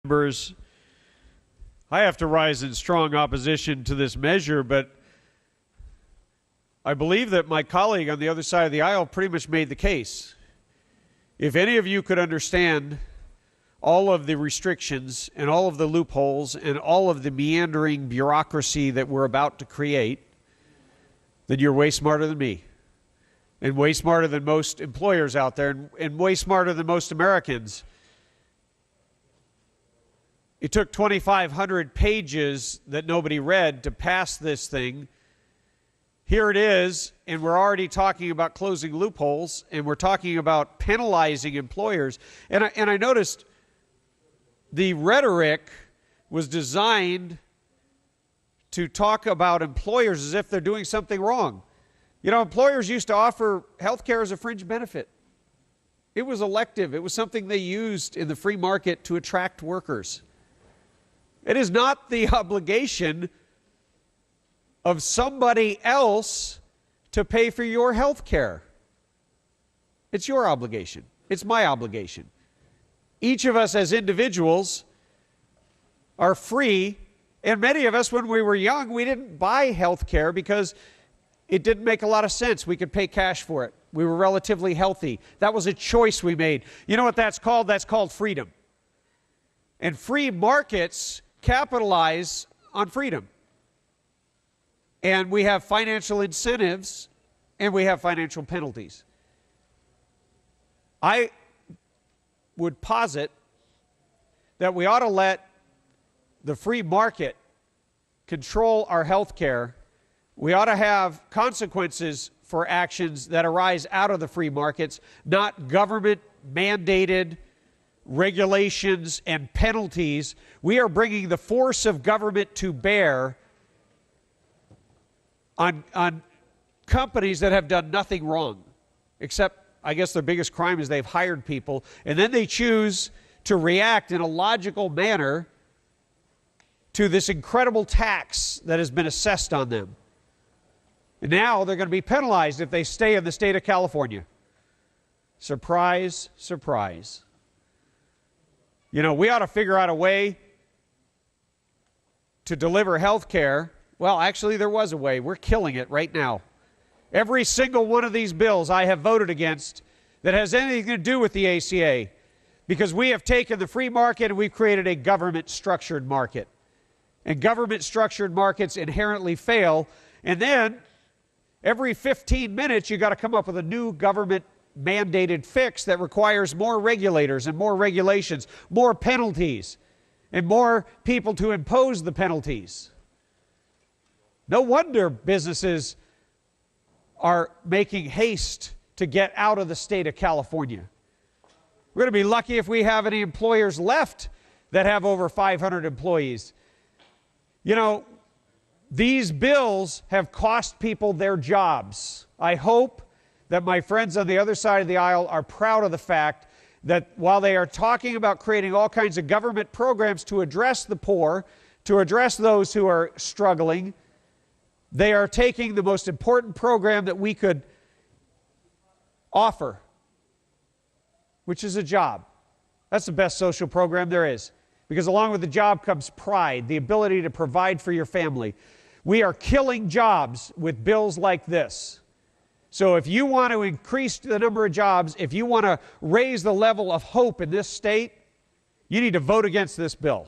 Members, I have to rise in strong opposition to this measure, but I believe that my colleague on the other side of the aisle pretty much made the case. If any of you could understand all of the restrictions and all of the loopholes and all of the meandering bureaucracy that we're about to create, then you're way smarter than me, and way smarter than most employers out there, and way smarter than most Americans. It took 2,500 pages that nobody read to pass this thing. Here it is, and we're already talking about closing loopholes, and we're talking about penalizing employers. And I noticed the rhetoric was designed to talk about employers as if they're doing something wrong. You know, employers used to offer health care as a fringe benefit. It was elective. It was something they used in the free market to attract workers. It is not the obligation of somebody else to pay for your health care. It's your obligation. It's my obligation. Each of us as individuals are free, and many of us, when we were young, we didn't buy health care because it didn't make a lot of sense. We could pay cash for it. We were relatively healthy. That was a choice we made. You know what that's called? That's called freedom. And free markets capitalize on freedom. And we have financial incentives and we have financial penalties. I would posit that we ought to let the free market control our health care. We ought to have consequences for actions that arise out of the free markets, not government-mandated regulations and penalties. We are bringing the force of government to bear on companies that have done nothing wrong, except I guess their biggest crime is they've hired people, and then they choose to react in a logical manner to this incredible tax that has been assessed on them. And now they're going to be penalized if they stay in the state of California. Surprise, surprise. You know, we ought to figure out a way to deliver health care. Well, actually, there was a way. We're killing it right now. Every single one of these bills I have voted against that has anything to do with the ACA, because we have taken the free market and we've created a government-structured market. And government-structured markets inherently fail. And then every 15 minutes, you got to come up with a new government-mandated fix that requires more regulators and more regulations, more penalties, and more people to impose the penalties. No wonder businesses are making haste to get out of the state of California. We're going to be lucky if we have any employers left that have over 500 employees. You know, these bills have cost people their jobs. I hope that my friends on the other side of the aisle are proud of the fact that while they are talking about creating all kinds of government programs to address the poor, to address those who are struggling, they are taking the most important program that we could offer, which is a job. That's the best social program there is, because along with the job comes pride, the ability to provide for your family. We are killing jobs with bills like this. So if you want to increase the number of jobs, if you want to raise the level of hope in this state, you need to vote against this bill.